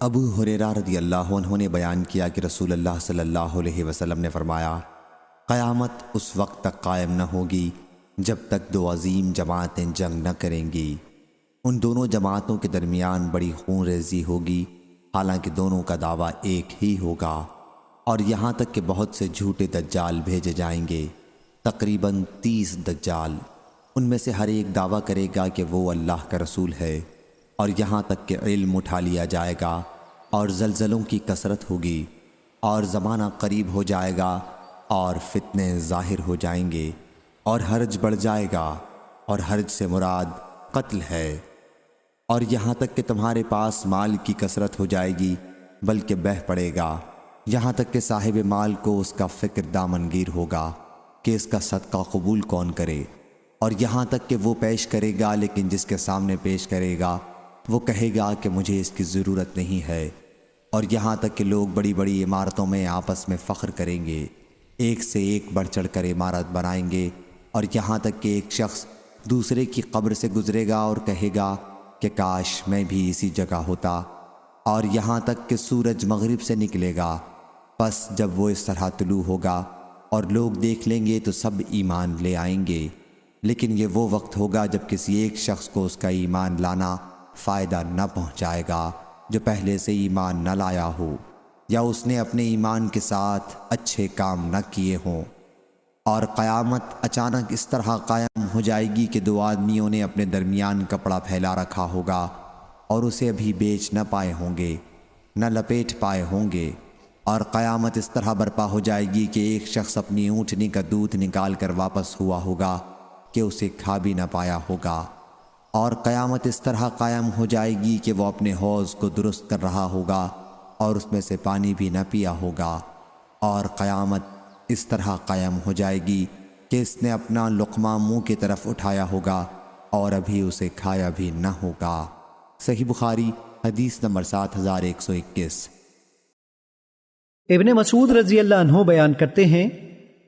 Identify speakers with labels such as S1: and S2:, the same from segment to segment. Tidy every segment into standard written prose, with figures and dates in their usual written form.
S1: ابو ہریرہ رضی اللہ عنہ نے بیان کیا کہ رسول اللہ صلی اللہ علیہ وسلم نے فرمایا، قیامت اس وقت تک قائم نہ ہوگی جب تک دو عظیم جماعتیں جنگ نہ کریں گی۔ ان دونوں جماعتوں کے درمیان بڑی خون ریزی ہوگی، حالانکہ دونوں کا دعویٰ ایک ہی ہوگا، اور یہاں تک کہ بہت سے جھوٹے دجال بھیجے جائیں گے، تقریباً 30 دجال۔ ان میں سے ہر ایک دعویٰ کرے گا کہ وہ اللہ کا رسول ہے، اور یہاں تک کہ علم اٹھا لیا جائے گا اور زلزلوں کی کثرت ہوگی، اور زمانہ قریب ہو جائے گا اور فتنے ظاہر ہو جائیں گے، اور حرج بڑھ جائے گا، اور حرج سے مراد قتل ہے، اور یہاں تک کہ تمہارے پاس مال کی کثرت ہو جائے گی بلکہ بہہ پڑے گا، یہاں تک کہ صاحب مال کو اس کا فکر دامنگیر ہوگا کہ اس کا صدقہ قبول کون کرے، اور یہاں تک کہ وہ پیش کرے گا لیکن جس کے سامنے پیش کرے گا وہ کہے گا کہ مجھے اس کی ضرورت نہیں ہے، اور یہاں تک کہ لوگ بڑی بڑی عمارتوں میں آپس میں فخر کریں گے، ایک سے ایک بڑھ چڑھ کر عمارت بنائیں گے، اور یہاں تک کہ ایک شخص دوسرے کی قبر سے گزرے گا اور کہے گا کہ کاش میں بھی اسی جگہ ہوتا، اور یہاں تک کہ سورج مغرب سے نکلے گا، پس جب وہ اس طرح طلوع ہوگا اور لوگ دیکھ لیں گے تو سب ایمان لے آئیں گے، لیکن یہ وہ وقت ہوگا جب کسی ایک شخص کو اس کا ایمان لانا فائدہ نہ پہنچائے گا جو پہلے سے ایمان نہ لایا ہو، یا اس نے اپنے ایمان کے ساتھ اچھے کام نہ کیے ہوں۔ اور قیامت اچانک اس طرح قائم ہو جائے گی کہ دو آدمیوں نے اپنے درمیان کپڑا پھیلا رکھا ہوگا اور اسے ابھی بیچ نہ پائے ہوں گے، نہ لپیٹ پائے ہوں گے، اور قیامت اس طرح برپا ہو جائے گی کہ ایک شخص اپنی اونٹنی کا دودھ نکال کر واپس ہوا ہوگا کہ اسے کھا بھی نہ پایا ہوگا، اور قیامت اس طرح قائم ہو جائے گی کہ وہ اپنے حوض کو درست کر رہا ہوگا اور اس میں سے پانی بھی نہ پیا ہوگا، اور قیامت اس طرح قائم ہو جائے گی کہ اس نے اپنا لقمہ منہ کی طرف اٹھایا ہوگا اور ابھی اسے کھایا بھی نہ ہوگا۔ صحیح بخاری حدیث نمبر 7121۔
S2: ابن مسعود رضی اللہ عنہ بیان کرتے ہیں،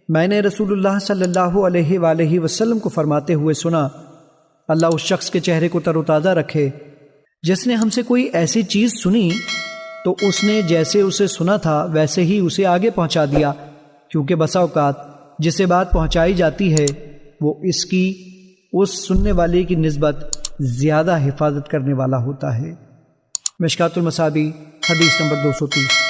S2: میں نے رسول اللہ صلی اللہ علیہ وآلہ وسلم کو فرماتے ہوئے سنا، اللہ اس شخص کے چہرے کو تر و تازہ رکھے جس نے ہم سے کوئی ایسی چیز سنی تو اس نے جیسے اسے سنا تھا ویسے ہی اسے آگے پہنچا دیا، کیونکہ بسا اوقات جسے بات پہنچائی جاتی ہے وہ اس کی اس سننے والے کی نسبت زیادہ حفاظت کرنے والا ہوتا ہے۔ مشکات المصابیح حدیث نمبر 230۔